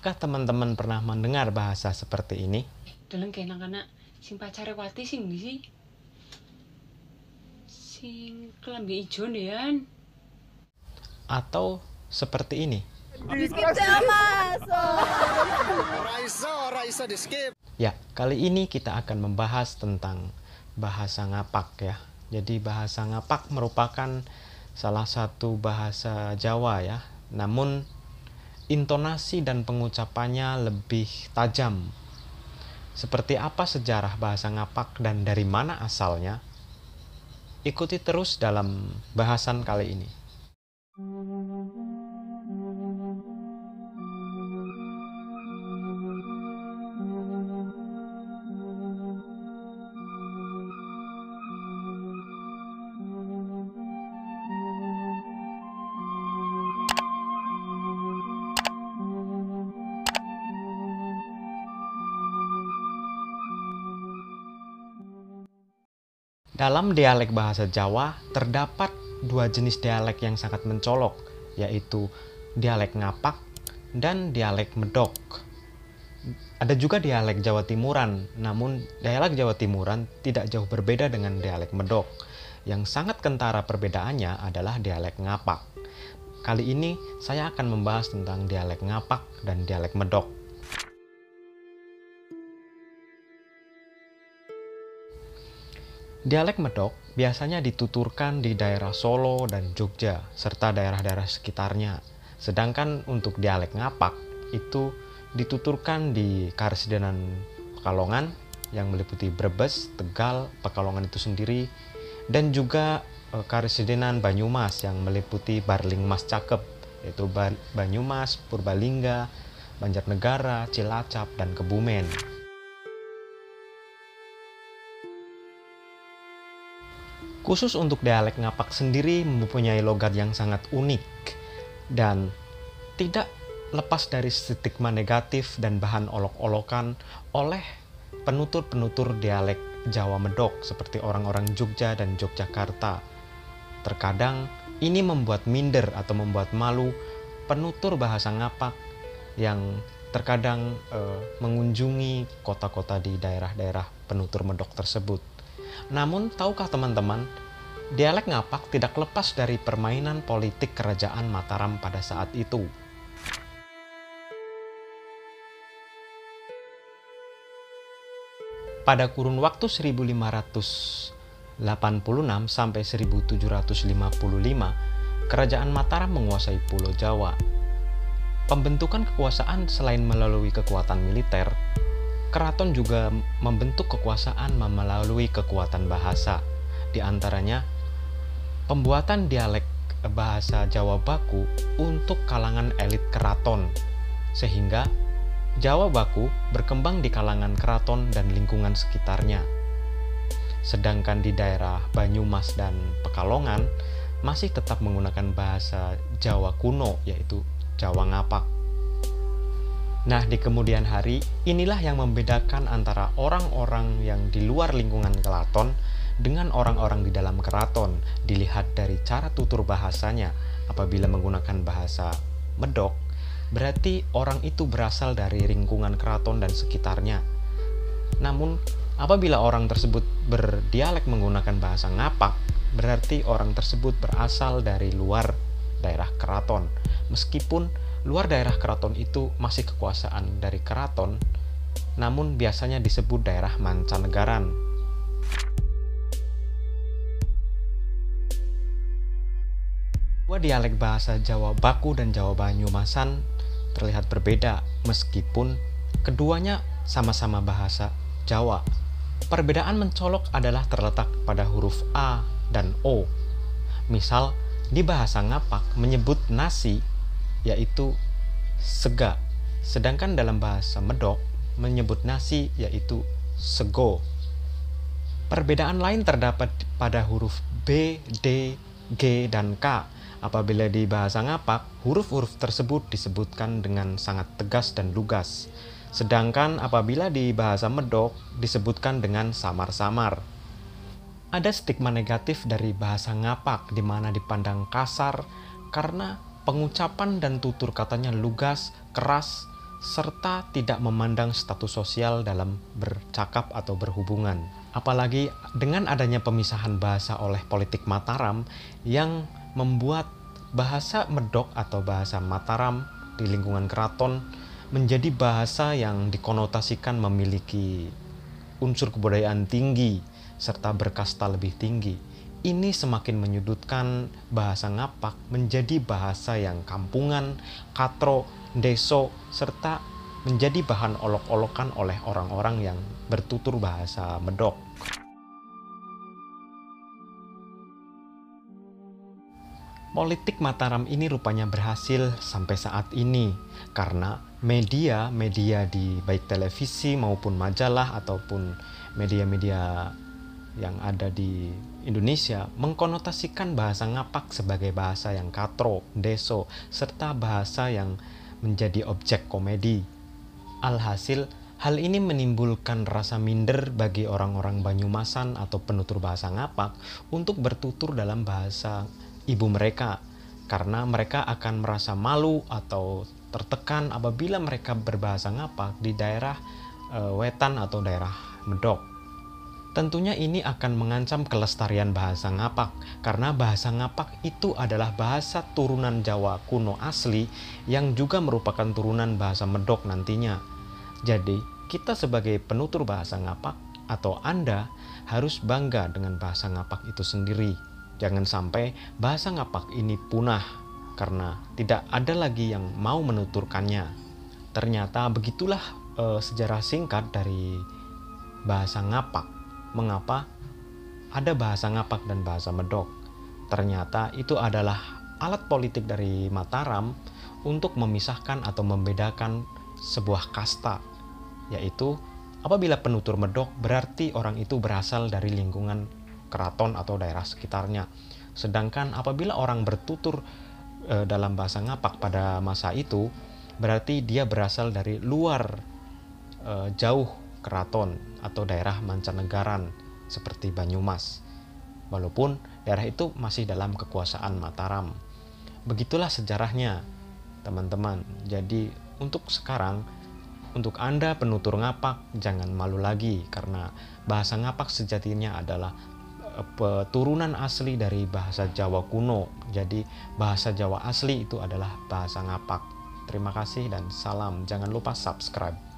Apakah teman-teman pernah mendengar bahasa seperti ini? Deleng kena anak sing pacare Wati sing ndi sih? Sing kelambi ijo ndean. Atau seperti ini? Raisa di skip. Ya, kali ini kita akan membahas tentang bahasa ngapak ya. Jadi bahasa ngapak merupakan salah satu bahasa Jawa ya. Namun intonasi dan pengucapannya lebih tajam. Seperti apa sejarah bahasa ngapak dan dari mana asalnya? Ikuti terus dalam bahasan kali ini. Dalam dialek bahasa Jawa, terdapat dua jenis dialek yang sangat mencolok, yaitu dialek ngapak dan dialek medok. Ada juga dialek Jawa Timuran, namun dialek Jawa Timuran tidak jauh berbeda dengan dialek medok. Yang sangat kentara perbedaannya adalah dialek ngapak. Kali ini saya akan membahas tentang dialek ngapak dan dialek medok. Dialek medok biasanya dituturkan di daerah Solo dan Jogja, serta daerah-daerah sekitarnya. Sedangkan untuk dialek ngapak itu dituturkan di Karesidenan Pekalongan yang meliputi Brebes, Tegal, Pekalongan itu sendiri, dan juga Karesidenan Banyumas yang meliputi Barlingmas Cakep, yaitu Banyumas, Purbalingga, Banjarnegara, Cilacap, dan Kebumen. Khusus untuk dialek ngapak sendiri mempunyai logat yang sangat unik dan tidak lepas dari stigma negatif dan bahan olok-olokan oleh penutur-penutur dialek Jawa Medok seperti orang-orang Jogja dan Yogyakarta. Terkadang ini membuat minder atau membuat malu penutur bahasa ngapak yang terkadang mengunjungi kota-kota di daerah-daerah penutur medok tersebut. Namun, tahukah teman-teman, dialek ngapak tidak lepas dari permainan politik kerajaan Mataram pada saat itu. Pada kurun waktu 1586 sampai 1755, kerajaan Mataram menguasai Pulau Jawa. Pembentukan kekuasaan selain melalui kekuatan militer, keraton juga membentuk kekuasaan melalui kekuatan bahasa, di antaranya pembuatan dialek bahasa Jawa baku untuk kalangan elit keraton, sehingga Jawa baku berkembang di kalangan keraton dan lingkungan sekitarnya. Sedangkan di daerah Banyumas dan Pekalongan masih tetap menggunakan bahasa Jawa kuno, yaitu Jawa ngapak. Nah, di kemudian hari, inilah yang membedakan antara orang-orang yang di luar lingkungan keraton dengan orang-orang di dalam keraton. Dilihat dari cara tutur bahasanya, apabila menggunakan bahasa medok, berarti orang itu berasal dari lingkungan keraton dan sekitarnya. Namun, apabila orang tersebut berdialek menggunakan bahasa ngapak, berarti orang tersebut berasal dari luar daerah keraton. Meskipun luar daerah keraton itu masih kekuasaan dari keraton, namun biasanya disebut daerah mancanegaran. Dua dialek bahasa Jawa baku dan Jawa Banyumasan terlihat berbeda, meskipun keduanya sama-sama bahasa Jawa. Perbedaan mencolok adalah terletak pada huruf A dan O. Misal, di bahasa ngapak menyebut nasi yaitu sega, sedangkan dalam bahasa medok menyebut nasi yaitu sego. Perbedaan lain terdapat pada huruf B, D, G, dan K. Apabila di bahasa ngapak, huruf-huruf tersebut disebutkan dengan sangat tegas dan lugas, sedangkan apabila di bahasa medok disebutkan dengan samar-samar. Ada stigma negatif dari bahasa ngapak di mana dipandang kasar karena pengucapan dan tutur katanya lugas, keras, serta tidak memandang status sosial dalam bercakap atau berhubungan. Apalagi dengan adanya pemisahan bahasa oleh politik Mataram yang membuat bahasa Medok atau bahasa Mataram di lingkungan keraton menjadi bahasa yang dikonotasikan memiliki unsur kebudayaan tinggi serta berkasta lebih tinggi. Ini semakin menyudutkan bahasa Ngapak menjadi bahasa yang kampungan, katro, deso, serta menjadi bahan olok-olokan oleh orang-orang yang bertutur bahasa Medok. Politik Mataram ini rupanya berhasil sampai saat ini karena media di baik televisi maupun majalah ataupun media-media yang ada di Indonesia mengkonotasikan bahasa Ngapak sebagai bahasa yang katro, deso, serta bahasa yang menjadi objek komedi. Alhasil, hal ini menimbulkan rasa minder bagi orang-orang Banyumasan atau penutur bahasa Ngapak untuk bertutur dalam bahasa ibu mereka, karena mereka akan merasa malu atau tertekan apabila mereka berbahasa Ngapak di daerah Wetan atau daerah Medok. Tentunya ini akan mengancam kelestarian bahasa Ngapak, karena bahasa Ngapak itu adalah bahasa turunan Jawa kuno asli yang juga merupakan turunan bahasa Medok nantinya. Jadi, kita sebagai penutur bahasa Ngapak atau Anda harus bangga dengan bahasa Ngapak itu sendiri. Jangan sampai bahasa Ngapak ini punah karena tidak ada lagi yang mau menuturkannya. Ternyata begitulah sejarah singkat dari bahasa Ngapak. Mengapa ada bahasa Ngapak dan bahasa Medok? Ternyata itu adalah alat politik dari Mataram untuk memisahkan atau membedakan sebuah kasta, yaitu apabila penutur Medok berarti orang itu berasal dari lingkungan keraton atau daerah sekitarnya. Sedangkan apabila orang bertutur dalam bahasa Ngapak pada masa itu, berarti dia berasal dari luar jauh keraton atau daerah mancanegaran seperti Banyumas, walaupun daerah itu masih dalam kekuasaan Mataram. Begitulah sejarahnya, teman-teman. Jadi untuk sekarang, untuk Anda penutur Ngapak, jangan malu lagi karena bahasa Ngapak sejatinya adalah turunan asli dari bahasa Jawa kuno. Jadi bahasa Jawa asli itu adalah bahasa Ngapak. Terima kasih dan salam. Jangan lupa subscribe.